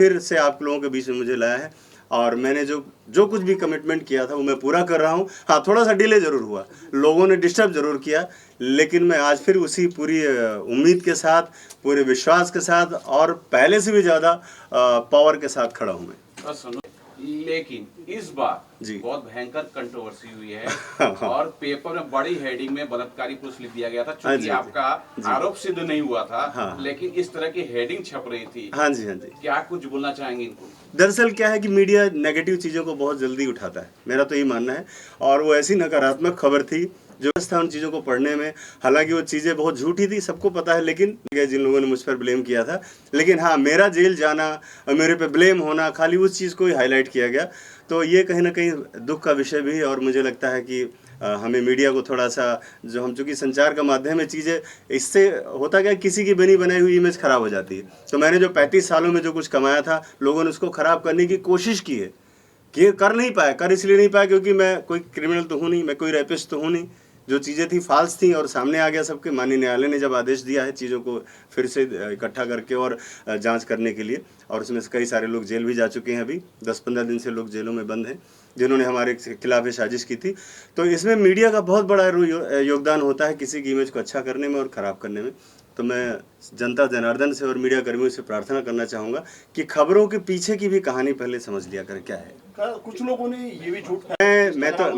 फिर से आप लोगों के बीच में मुझे लाया है और मैंने जो कुछ भी कमिटमेंट किया था वो मैं पूरा कर रहा हूँ। हाँ, थोड़ा सा डिले ज़रूर हुआ, लोगों ने डिस्टर्ब ज़रूर किया, लेकिन मैं आज फिर उसी पूरी उम्मीद के साथ, पूरे विश्वास के साथ और पहले से भी ज़्यादा पावर के साथ खड़ा हूँ मैं। लेकिन इस बार जी बहुत भयंकर कंट्रोवर्सी हुई है और पेपर में बड़ी हेडिंग में बलात्कारी पुरुष लिख दिया गया था, चूंकि आपका आरोप सिद्ध नहीं हुआ था। हाँ, लेकिन इस तरह की हेडिंग छप रही थी। हाँ जी, हाँ जी। क्या कुछ बोलना चाहेंगे इनको? दरअसल क्या है कि मीडिया नेगेटिव चीज़ों को बहुत जल्दी उठाता है, मेरा तो यही मानना है। और वो ऐसी नकारात्मक खबर थी जो था उन चीज़ों को पढ़ने में, हालांकि वो चीज़ें बहुत झूठी थी, सबको पता है, लेकिन जिन लोगों ने मुझ पर ब्लेम किया था, लेकिन हाँ, मेरा जेल जाना, मेरे पे ब्लेम होना, खाली उस चीज़ को ही हाईलाइट किया गया। तो ये कहीं ना कहीं दुख का विषय भी है और मुझे लगता है कि हमें मीडिया को थोड़ा सा, जो हम चूँकि संचार का माध्यम है, चीज़ें इससे होता क्या, किसी की बनी बनाई हुई इमेज ख़राब हो जाती है। तो मैंने जो 35 सालों में जो कुछ कमाया था, लोगों ने उसको ख़राब करने की कोशिश की है, कि कर नहीं पाया। कर इसलिए नहीं पाया क्योंकि मैं कोई क्रिमिनल तो हूँ नहीं, मैं कोई रेपिस्ट तो हूँ नहीं। जो चीज़ें थी फाल्स थी और सामने आ गया सबके। माननीय न्यायालय ने जब आदेश दिया है चीज़ों को फिर से इकट्ठा करके और जांच करने के लिए, और उसमें से कई सारे लोग जेल भी जा चुके हैं। अभी 10-15 दिन से लोग जेलों में बंद हैं जिन्होंने हमारे खिलाफ ये साजिश की थी। तो इसमें मीडिया का बहुत बड़ा योगदान होता है किसी की इमेज को अच्छा करने में और ख़राब करने में। तो मैं जनता जनार्दन से और मीडिया कर्मियों से प्रार्थना करना चाहूँगा कि खबरों के पीछे की भी कहानी पहले समझ लिया करें क्या है। कुछ लोगों ने ये भी झूठ,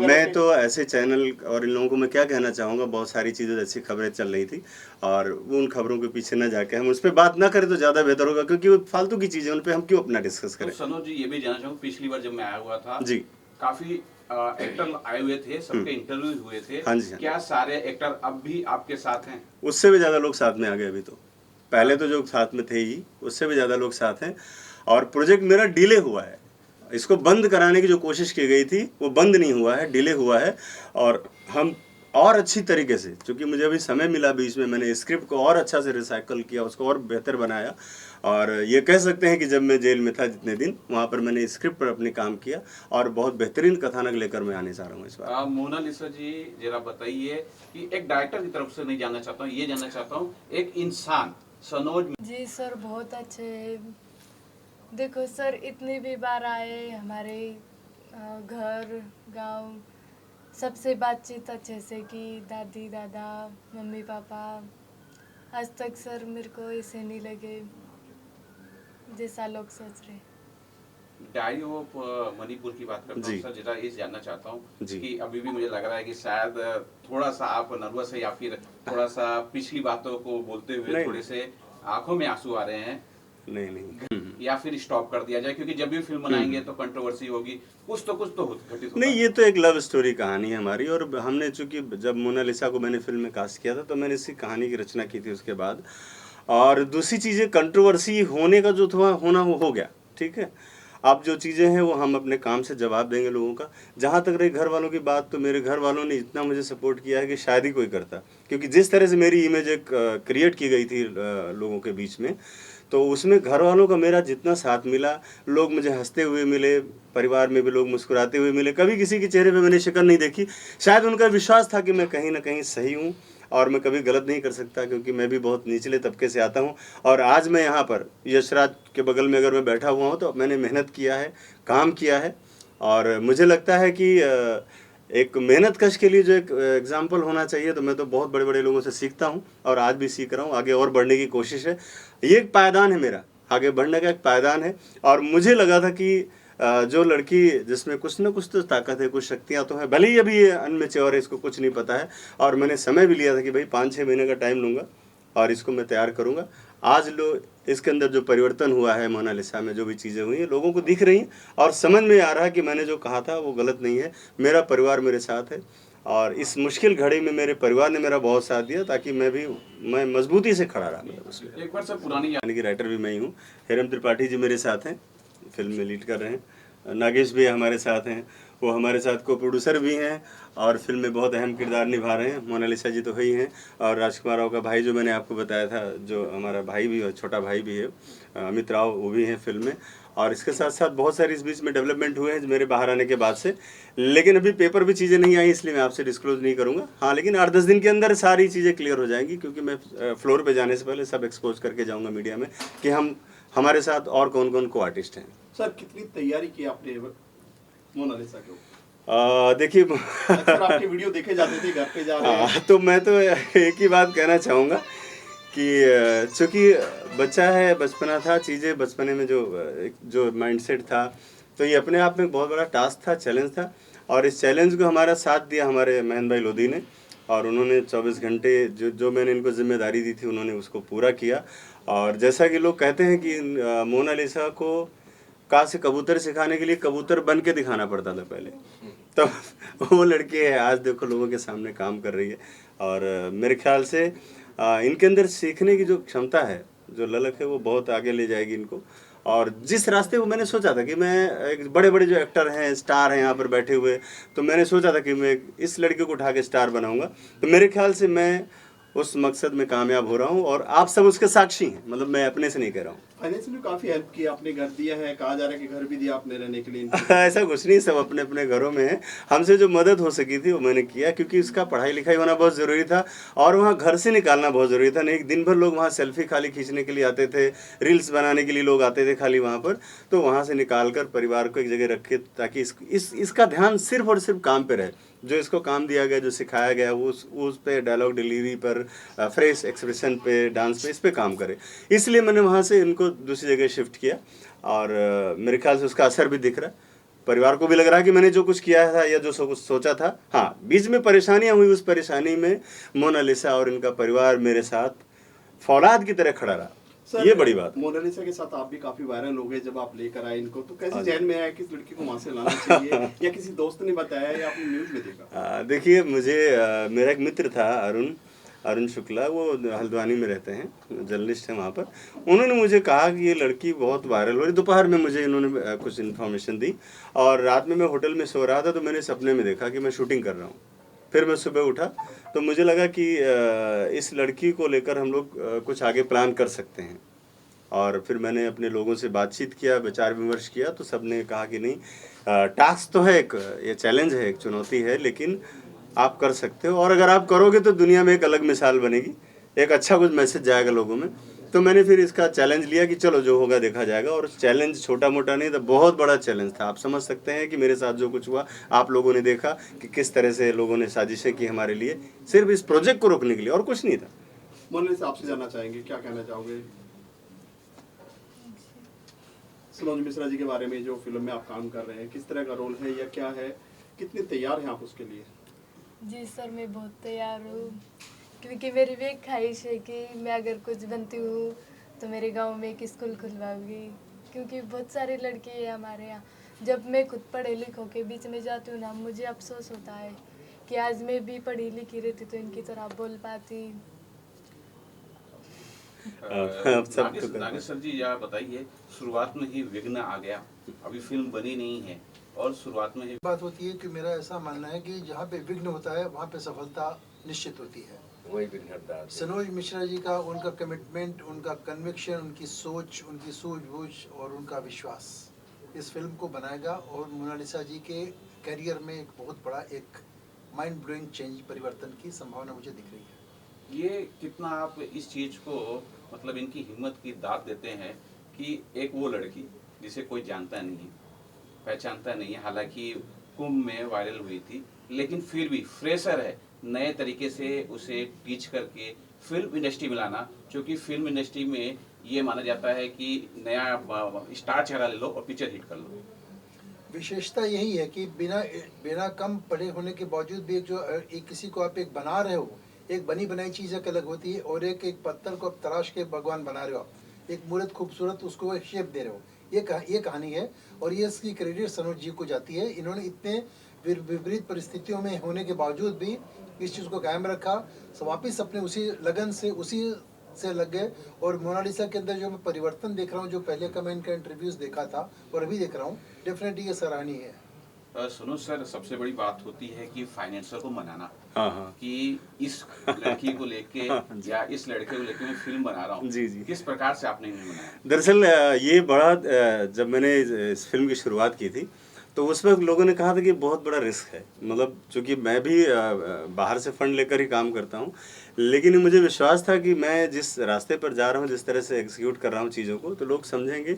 मैं तो ऐसे चैनल और इन लोगों को मैं क्या कहना चाहूँगा, बहुत सारी चीज़ें ऐसी खबरें चल रही थी और उन खबरों के पीछे न जाके हम उस पर बात ना करें तो ज़्यादा बेहतर होगा, क्योंकि वो फालतू की चीज़ें, उन पर हम क्यों अपना डिस्कस करें। तो सनोज जी, ये भी जानना चाहूँगा, पिछली बार जब मैं आया हुआ था जी, काफी एक्टर आए हुए थे, सबके इंटरव्यू हुए थे। हाँ जी, हाँ। क्या सारे एक्टर अब भी आपके साथ हैं? उससे भी ज़्यादा लोग साथ में आ गए अभी तो। पहले तो जो साथ में थे ही, उससे भी ज़्यादा लोग साथ हैं। और प्रोजेक्ट मेरा डिले हुआ है, इसको बंद कराने की जो कोशिश की गई थी वो बंद नहीं हुआ है, डिले हुआ है। और हम और अच्छी तरीके से, क्योंकि मुझे अभी समय मिला बीच में, मैंने स्क्रिप्ट को और अच्छा से रिसाइकल किया, उसको और बेहतर बनाया। और ये कह सकते हैं कि जब मैं जेल में था जितने दिन, वहाँ पर मैंने स्क्रिप्ट पर अपने काम किया और बहुत बेहतरीन कथानक लेकर मैं आने जा रहा हूँ इस बार। मोनालिसा जी, जरा बताइए कि एक डायरेक्टर की तरफ से नहीं जानना चाहता हूँ, ये जानना चाहता हूँ एक इंसान सनोज। जी सर, बहुत अच्छे है। देखो सर, इतनी भी बार आए हमारे घर गांव, सबसे बातचीत अच्छे से की, दादी दादा मम्मी पापा। आज तक सर मेरे को ऐसे नहीं लगे जैसा लोग सोच रहे। डायरी ऑफ मणिपुर की बात करता हूँ सर, जरा ये जानना चाहता हूँ कि अभी भी मुझे लग रहा है कि शायद थोड़ा सा आप नर्वस है या फिर थोड़ा सा पिछली बातों को बोलते हुए थोड़े से आंखों में आंसू आ रहे हैं। नहीं, या फिर स्टॉप कर दिया जाए, क्योंकि जब भी फिल्म बनाएंगे तो कंट्रोवर्सी होगी, कुछ तो घटित होगा। नहीं, ये तो एक लव स्टोरी कहानी है हमारी। और हमने चूंकि जब मोनालिसा को मैंने फिल्म में कास्ट किया था तो मैंने इसी कहानी की रचना की थी उसके बाद। और दूसरी चीज़ें, कंट्रोवर्सी होने का जो था होना वो हो गया, ठीक है। अब जो चीज़ें हैं वो हम अपने काम से जवाब देंगे लोगों का। जहाँ तक रही घर वालों की बात, तो मेरे घर वालों ने इतना मुझे सपोर्ट किया है कि शायद ही कोई करता, क्योंकि जिस तरह से मेरी इमेज एक क्रिएट की गई थी लोगों के बीच में, तो उसमें घर वालों का मेरा जितना साथ मिला, लोग मुझे हंसते हुए मिले, परिवार में भी लोग मुस्कुराते हुए मिले, कभी किसी के चेहरे पे मैंने शिकन नहीं देखी। शायद उनका विश्वास था कि मैं कहीं ना कहीं सही हूँ और मैं कभी गलत नहीं कर सकता, क्योंकि मैं भी बहुत निचले तबके से आता हूँ। और आज मैं यहाँ पर यशराज के बगल में अगर मैं बैठा हुआ हूँ तो मैंने मेहनत किया है, काम किया है। और मुझे लगता है कि एक मेहनत कश के लिए जो एक एग्जाम्पल होना चाहिए, तो मैं तो बहुत बड़े बड़े लोगों से सीखता हूँ और आज भी सीख रहा हूँ, आगे और बढ़ने की कोशिश है। ये एक पायदान है मेरा, आगे बढ़ने का एक पायदान है। और मुझे लगा था कि जो लड़की जिसमें कुछ ना कुछ तो ताकत है, कुछ शक्तियाँ तो हैं, भले ही अभी ये अनमेच्योर है, इसको कुछ नहीं पता है। और मैंने समय भी लिया था कि भाई 5-6 महीने का टाइम लूँगा और इसको मैं तैयार करूँगा। आज इसके अंदर जो परिवर्तन हुआ है, मोनालिसा में जो भी चीज़ें हुई हैं, लोगों को दिख रही हैं और समझ में आ रहा है कि मैंने जो कहा था वो गलत नहीं है। मेरा परिवार मेरे साथ है और इस मुश्किल घड़ी में मेरे परिवार ने मेरा बहुत साथ दिया, ताकि मैं मजबूती से खड़ा रहा। मतलब उसमें एक बार सब पुरानी यानी कि राइटर भी मैं ही हूँ। हेरम त्रिपाठी जी मेरे साथ हैं, फिल्म में लीड कर रहे हैं। नागेश भी हमारे साथ हैं, वो हमारे साथ को प्रोड्यूसर भी हैं और फिल्म में बहुत अहम किरदार निभा रहे हैं। मोनालिसा जी तो ही हैं, और राजकुमार राव का भाई जो मैंने आपको बताया था, जो हमारा भाई भी और छोटा भाई भी है, अमित राव, वो भी हैं फिल्म में। और इसके साथ साथ बहुत सारी इस बीच में डेवलपमेंट हुए हैं मेरे बाहर आने के बाद से, लेकिन अभी पेपर भी चीज़ें नहीं आई, इसलिए मैं आपसे डिस्क्लोज नहीं करूँगा। हाँ, लेकिन 8-10 दिन के अंदर सारी चीज़ें क्लियर हो जाएंगी, क्योंकि मैं फ्लोर पे जाने से पहले सब एक्सपोज करके जाऊँगा मीडिया में कि हमारे साथ और कौन कौन को आर्टिस्ट हैं। सर कितनी तैयारी की आपने मोनालिसा के ऊपर? देखिए अक्सर आपके वीडियो देखे जाते थे, घर पे जा रहे हैं। तो मैं तो एक ही बात कहना चाहूँगा कि चूँकि बच्चा है, बचपना था, चीज़ें बचपने में जो माइंडसेट था, तो ये अपने आप में बहुत बड़ा टास्क था, चैलेंज था। और इस चैलेंज को हमारा साथ दिया हमारे महेंद्र भाई लोधी ने, और उन्होंने 24 घंटे जो मैंने इनको जिम्मेदारी दी थी उन्होंने उसको पूरा किया। और जैसा कि लोग कहते हैं कि मोनालिसा को कहाँ से कबूतर सिखाने के लिए कबूतर बन के दिखाना पड़ता था पहले, तो वो लड़की है आज देखो लोगों के सामने काम कर रही है। और मेरे ख्याल से इनके अंदर सीखने की जो क्षमता है, जो ललक है, वो बहुत आगे ले जाएगी इनको। और जिस रास्ते को मैंने सोचा था कि मैं एक बड़े बड़े जो एक्टर हैं, स्टार हैं यहाँ पर बैठे हुए, तो मैंने सोचा था कि मैं इस लड़के को उठा के स्टार बनाऊंगा। तो मेरे ख्याल से मैं उस मकसद में कामयाब हो रहा हूँ और आप सब उसके साक्षी हैं, मतलब मैं अपने से नहीं कह रहा हूँ। फाइनेंशियली काफी हेल्प की आपने, घर दिया है, कहा जा रहा है कि घर भी दिया आपने रहने के लिए। ऐसा कुछ नहीं, सब अपने अपने घरों में है। हमसे जो मदद हो सकी थी वो मैंने किया, क्योंकि इसका पढ़ाई लिखाई होना बहुत ज़रूरी था और वहाँ घर से निकालना बहुत ज़रूरी था। नहीं, दिन भर लोग वहाँ सेल्फी खाली खींचने के लिए आते थे, रील्स बनाने के लिए लोग आते थे खाली वहाँ पर, तो वहाँ से निकाल कर परिवार को एक जगह रखे ताकि इसका ध्यान सिर्फ और सिर्फ काम पे रहे। जो इसको काम दिया गया, जो सिखाया गया, वो उस पे डायलॉग डिलीवरी पर, फ्रेश एक्सप्रेशन पे, डांस पे, इस पे काम करे। इसलिए मैंने वहाँ से इनको दूसरी जगह शिफ्ट किया और मेरे ख्याल से उसका असर भी दिख रहा है। परिवार को भी लग रहा है कि मैंने जो कुछ किया था या जो कुछ सोचा था, हाँ बीच में परेशानियाँ हुई, उस परेशानी में मोनालिसा और इनका परिवार मेरे साथ फौलाद की तरह खड़ा रहा। ये बड़ी बात। मोनालिसा के साथ आप भी काफी वायरल हो गए जब आप लेकर आए इनको, तो कैसे जहन में आया कि इस लड़की को वहां से लाना चाहिए, या किसी दोस्त ने बताया या आपने न्यूज में देखा? देखिए मुझे मेरा एक मित्र था अरुण शुक्ला, वो हल्द्वानी में रहते हैं, जर्नलिस्ट हैं वहाँ पर। उन्होंने मुझे कहा कि ये लड़की बहुत वायरल हो रही। दोपहर में मुझे इन्होंने कुछ इन्फॉर्मेशन दी और रात में मैं होटल में सो रहा था, तो मैंने सपने में देखा कि मैं शूटिंग कर रहा हूँ। फिर मैं सुबह उठा तो मुझे लगा कि इस लड़की को लेकर हम लोग कुछ आगे प्लान कर सकते हैं। और फिर मैंने अपने लोगों से बातचीत किया, विचार विमर्श किया, तो सब ने कहा कि नहीं, टास्क तो है, एक ये चैलेंज है, एक चुनौती है, लेकिन आप कर सकते हो और अगर आप करोगे तो दुनिया में एक अलग मिसाल बनेगी, एक अच्छा कुछ मैसेज जाएगा लोगों में। तो मैंने फिर इसका चैलेंज लिया कि चलो जो होगा देखा जाएगा। और चैलेंज छोटा मोटा नहीं था, बहुत बड़ा चैलेंज था। आप समझ सकते हैं कि मेरे साथ जो कुछ हुआ, आप लोगों ने देखा कि किस तरह से लोगों ने साजिशें की हमारे लिए, सिर्फ इस प्रोजेक्ट को रोकने के लिए, और कुछ नहीं था। मोनालिसा आपसे जानना चाहेंगे, क्या कहना चाहोगे सनोज मिश्रा जी के बारे में, जो फिल्म में आप काम कर रहे हैं, किस तरह का रोल है या क्या है, कितने तैयार हैं आप उसके लिए? जी सर, मैं बहुत तैयार हूँ, क्योंकि मेरी भी एक ख्वाहिश है कि मैं अगर कुछ बनती हूँ तो मेरे गांव में एक स्कूल खुलवाऊंगी, क्योंकि बहुत सारे लड़के हैं हमारे यहाँ। जब मैं खुद पढ़े लिखों के बीच में जाती हूँ ना, मुझे अफसोस होता है कि आज मैं भी पढ़ी लिखी रहती तो इनकी तरह बोल पाती। नागेश सर जी, यह बताइए, शुरुआत में ही विघ्न आ गया, अभी फिल्म बनी नहीं है और शुरुआत में ही बात होती है कि मेरा ऐसा मानना है कि जहाँ पे विघ्न होता है वहाँ पे सफलता निश्चित होती है। वही विघ्न सनोज मिश्रा जी का, उनका कमिटमेंट, उनका कन्विक्शन, उनकी सोच, उनकी सूझबूझ और उनका विश्वास इस फिल्म को बनाएगा और मोनालिसा जी के करियर में एक बहुत बड़ा एक माइंड ब्लोइंग चेंज, परिवर्तन की संभावना मुझे दिख रही है। ये कितना आप इस चीज को, मतलब इनकी हिम्मत की दाद देते हैं कि एक वो लड़की जिसे कोई जानता नहीं, पहचानता नहीं, हालांकि कुंभ में वायरल हुई थी, लेकिन फिर भी फ्रेशर है, नए तरीके से उसे टीच करके फिल्म इंडस्ट्री में लाना, क्योंकि फिल्म इंडस्ट्री में ये माना जाता है कि नया स्टार चेहरा ले लो और पिक्चर हिट कर लो। विशेषता यही है कि बिना कम पढ़े होने के बावजूद भी एक किसी को आप एक बना रहे हो, एक बनी बनाई चीज़ एक अलग होती है और एक पत्थर को आप तराश के भगवान बना रहे हो, आप एक मूर्त खूबसूरत उसको शेप दे रहे हो। ये कहानी है और ये इसकी क्रेडिट सनोज जी को जाती है। इन्होंने इतने विपरीत परिस्थितियों में होने के बावजूद भी इस चीज़ को कायम रखा, वापिस अपने उसी लगन से उसी लग गए। और मोनालिसा के अंदर जो मैं परिवर्तन देख रहा हूँ, जो पहले का मैं इनका इंटरव्यूज देखा था और अभी देख रहा हूँ, डेफिनेटली ये सराहनीय है। सुनो सर, सबसे बड़ी बात होती है कि फाइनेंसर को मनाना, हाँ। कि इस लड़की को लेके या इस लड़के को लेके मैं फिल्म बना रहा हूँ। जी। किस प्रकार से आपने इन्हें मनाया? दरअसल ये बड़ा, जब मैंने इस फिल्म की शुरुआत की थी तो उस वक्त लोगों ने कहा था कि बहुत बड़ा रिस्क है, मतलब चूँकि मैं भी बाहर से फंड लेकर ही काम करता हूँ, लेकिन मुझे विश्वास था कि मैं जिस रास्ते पर जा रहा हूँ, जिस तरह से एग्जीक्यूट कर रहा हूँ चीज़ों को, तो लोग समझेंगे।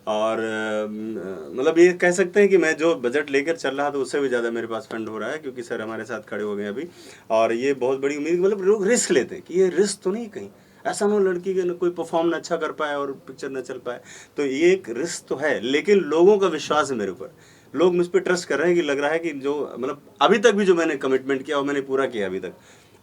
और मतलब ये कह सकते हैं कि मैं जो बजट लेकर चल रहा था उससे भी ज़्यादा मेरे पास फंड हो रहा है, क्योंकि सर हमारे साथ खड़े हो गए अभी। और ये बहुत बड़ी उम्मीद, मतलब लोग रिस्क लेते हैं कि ये रिस्क तो नहीं कहीं ऐसा ना हो लड़की के कोई परफॉर्म ना अच्छा कर पाए और पिक्चर ना चल पाए, तो ये एक रिस्क तो है। लेकिन लोगों का विश्वास है मेरे ऊपर, लोग मुझ पर ट्रस्ट कर रहे हैं कि लग रहा है कि जो मतलब अभी तक भी जो मैंने कमिटमेंट किया वो मैंने पूरा किया अभी तक,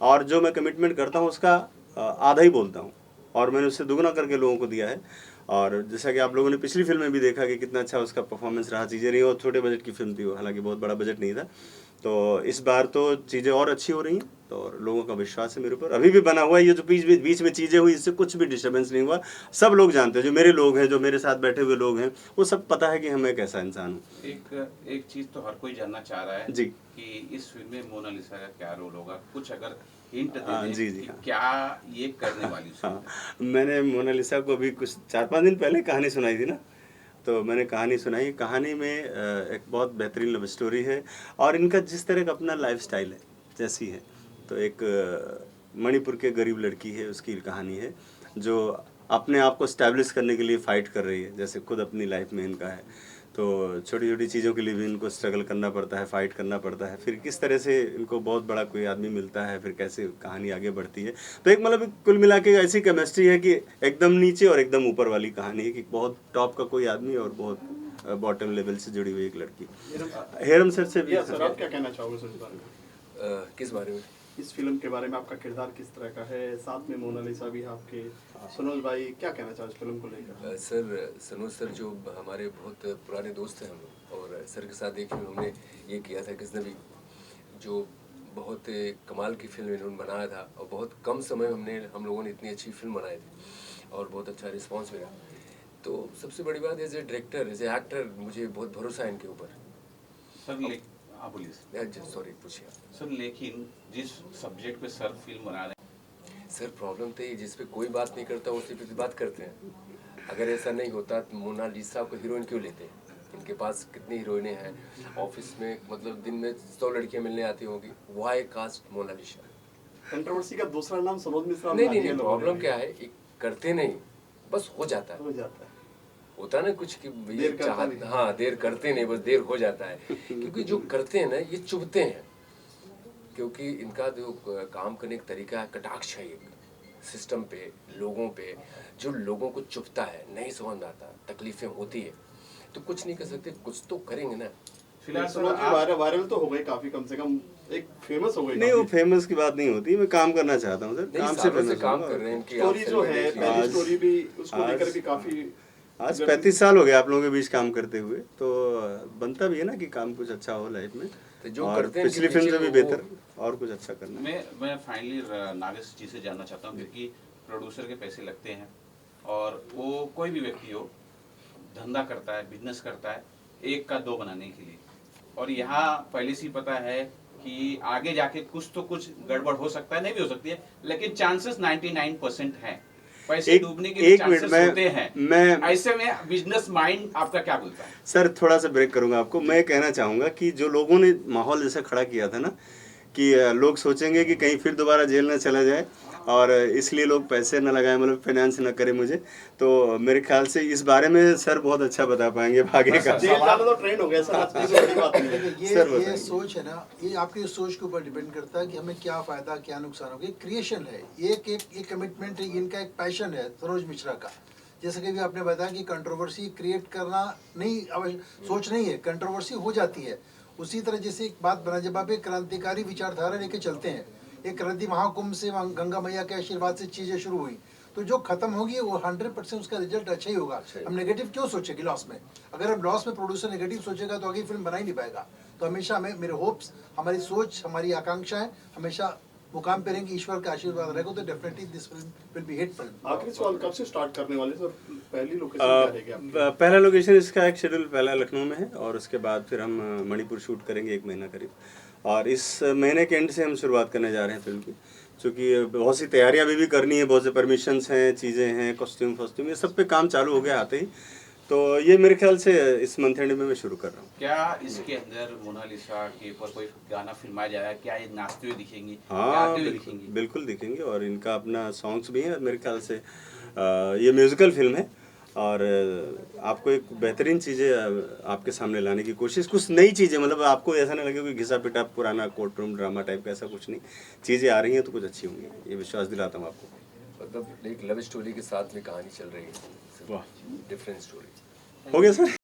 और जो मैं कमिटमेंट करता हूँ उसका आधा ही बोलता हूँ, और मैंने उससे दुगना करके लोगों को दिया है। और जैसा कि आप लोगों ने पिछली फिल्म में भी देखा कि कितना अच्छा उसका परफॉर्मेंस रहा, चीज़ें रही, और छोटे बजट की फिल्म थी वो, हालांकि बहुत बड़ा बजट नहीं था। तो इस बार तो चीज़ें और अच्छी हो रही हैं, तो और लोगों का विश्वास है मेरे ऊपर, अभी भी बना हुआ है। ये जो बीच में चीज़ें हुई, इससे कुछ भी डिस्टर्बेंस नहीं हुआ। सब लोग जानते हैं, जो मेरे लोग हैं, जो मेरे साथ बैठे हुए लोग हैं, वो सब पता है कि हम एक ऐसा इंसान हूँ। एक चीज तो हर कोई जानना चाह रहा है जी कि इस फिल्म में मोनालिसा का क्या रोल होगा, कुछ अगर हिंट दे हाँ, दें जी, जी, कि हाँ। क्या ये करने वाली फिल्म हाँ, है। मैंने मोनालिसा को अभी कुछ 4-5 दिन पहले कहानी सुनाई थी ना, तो मैंने कहानी सुनाई। कहानी में एक बहुत बेहतरीन लव स्टोरी है, और इनका जिस तरह का अपना लाइफस्टाइल है जैसी है, तो एक मणिपुर के गरीब लड़की है, उसकी कहानी है, जो अपने आप को स्टैब्लिश करने के लिए फ़ाइट कर रही है, जैसे खुद अपनी लाइफ में इनका है। तो छोटी छोटी चीज़ों के लिए भी इनको स्ट्रगल करना पड़ता है, फाइट करना पड़ता है, फिर किस तरह से इनको बहुत बड़ा कोई आदमी मिलता है, फिर कैसे कहानी आगे बढ़ती है। तो एक मतलब कुल मिला के ऐसी केमिस्ट्री है कि एकदम नीचे और एकदम ऊपर वाली कहानी है, कि बहुत टॉप का कोई आदमी और बहुत बॉटम लेवल से जुड़ी हुई एक लड़की। हेरम सर से भी। सर आप क्या कहना चाहोगे सर इस बारे में? किस बारे में? इस फिल्म के बारे में आपका किरदार किस तरह का है, साथ में मोनालिसा भी आपके, सनोज भाई क्या कहना चाहो इस फिल्म को लेकर? सर सनोज सर जो हमारे बहुत पुराने दोस्त हैं हम लोग, और सर के साथ एक फिल्म हमने ये किया था किसने भी, जो बहुत कमाल की फिल्म इन्होंने बनाया था, और बहुत कम समय में हम लोगों ने इतनी अच्छी फिल्म बनाई थी और बहुत अच्छा रिस्पांस मिला। तो सबसे बड़ी बात as a director, as a actor, मुझे बहुत भरोसा है इनके ऊपर। सर हाँ बोलिए सॉरी पूछिए सर। लेकिन जिस सब्जेक्ट पे सर फिल्म बना रहे हैं सर, प्रॉब्लम तो ये जिस पे कोई बात नहीं करता उसी पे बात करते हैं। अगर ऐसा नहीं होता तो मोनालिसा को हीरोइन क्यों लेते? इनके पास कितनी हीरोइनें हैं ऑफिस में, मतलब दिन में 100 लड़कियां मिलने आती होंगी, वाई कास्ट मोनालिसा? कंट्रोवर्सी का दूसरा नाम सनोज मिश्रा। नहीं, प्रॉब्लम क्या है, एक करते नहीं, बस हो जाता है, होता ना कुछ कि हाँ देर करते नहीं, बस देर हो जाता है। क्योंकि जो करते हैं ना ये चुभते हैं, क्योंकि इनका जो काम करने का तरीका है, कटाक्ष है एक सिस्टम पे, लोगों पे, जो लोगों को चुभता है, नहीं समझ आता, तकलीफें होती है, तो कुछ नहीं कर सकते, कुछ तो करेंगे ना। फिलहाल वायरल तो हो गई काफी, कम से कम एक फेमस हो गई। नहीं, वो फेमस की बात नहीं होती, मैं काम करना चाहता हूँ सर, काम से फेमस काम कर रहे हैं। स्टोरी जो है, पहली स्टोरी भी उसको लेकर भी काफी, आज 35 साल हो गए आप लोगों के बीच काम करते हुए, तो बनता भी है ना कि काम कुछ अच्छा हो लाइफ में, तो जो और करते हैं पिछली फिल्म से भी बेहतर और कुछ अच्छा करना। मैं फाइनली नागेश जी से जानना चाहता हूँ, क्योंकि प्रोड्यूसर के पैसे लगते हैं, और वो कोई भी व्यक्ति हो धंधा करता है, बिजनेस करता है एक का दो बनाने के लिए, और यहाँ पहले से ही पता है कि आगे जाके कुछ तो कुछ गड़बड़ हो सकता है, नहीं भी हो सकती है, लेकिन चांसेस 99% हैं, पैसे डूबने के भी चांसेस होते हैं। ऐसे में बिजनेस माइंड आपका क्या बोलता है? सर थोड़ा सा ब्रेक करूंगा आपको, मैं कहना चाहूंगा कि जो लोगों ने माहौल जैसा खड़ा किया था ना, कि लोग सोचेंगे कि कहीं फिर दोबारा जेल ना चला जाए, और इसलिए लोग पैसे न लगाएं, मतलब फाइनेंस न करें मुझे, तो मेरे ख्याल से इस बारे में सर बहुत अच्छा बता पाएंगे आगे का। जेल जाना तो ट्रेंड हो गया सर, आज की बड़ी बात नहीं है। ये सोच है ना, ये आपकी सोच के ऊपर डिपेंड करता है कि हमें क्या फायदा क्या नुकसान होगा। क्रिएशन है, ये कमिटमेंट है, इनका एक पैशन है सरोज मिश्रा का। जैसे कि भी आपने बताया कि कंट्रोवर्सी क्रिएट करना नहीं सोच नहीं है, कंट्रोवर्सी हो जाती है। उसी तरह जैसे एक बात बना, जब आप एक क्रांतिकारी विचारधारा लेके चलते हैं, एक क्रांति महाकुंभ से गंगा मैया के आशीर्वाद से चीजें शुरू हुई, तो जो खत्म होगी वो 100% उसका रिजल्ट अच्छा ही होगा। हम नेगेटिव क्यों सोचेंगे लॉस में? अगर हम लॉस में प्रोड्यूसर नेगेटिव सोचेगा तो आगे फिल्म बना ही नहीं पाएगा। तो हमेशा हमें, मेरे होप्स, हमारी सोच, हमारी आकांक्षाएं हमेशा मुकाम पे रहेंगे, ईश्वर का आशीर्वाद रहेगा, तो definitely this film will be hit film. आखिरी सवाल, कब से स्टार्ट करने वाले सर? पहली लोकेशन क्या रहेगी आपकी? पहला लोकेशन इसका एक शेड्यूल पहला लखनऊ में है, और उसके बाद फिर हम मणिपुर शूट करेंगे 1 महीना करीब, और इस महीने के एंड से हम शुरुआत करने जा रहे हैं फिल्म की, क्योंकि बहुत सी तैयारियां अभी भी करनी है, बहुत से परमिशंस हैं, चीज़ें हैं, कॉस्ट्यूम ये सब पे काम चालू हो गया आते ही, तो ये मेरे ख्याल से इस मंथ एंड में मैं शुरू कर रहा हूँ। क्या इसके अंदर मोनालिसा के ऊपर कोई गाना फिल्माया जाएगा? क्या ये नाचते हुए दिखेंगी या हाँ गाते हुए दिखेंगी? बिल्कुल दिखेंगे, और इनका अपना सॉन्ग्स भी है मेरे ख्याल से। ये म्यूजिकल फिल्म है, और आपको एक बेहतरीन चीज़ें आपके सामने लाने की कोशिश, कुछ नई चीज़ें, मतलब आपको ऐसा नहीं लगे कोई घिसा पिटा पुराना कोर्ट रूम ड्रामा टाइप का, ऐसा कुछ नहीं। चीज़ें आ रही हैं तो कुछ अच्छी होंगी, ये विश्वास दिलाता हूँ आपको। मतलब एक लव स्टोरी के साथ में कहानी चल रही है, वाह, डिफरेंट स्टोरी। हो गया सर।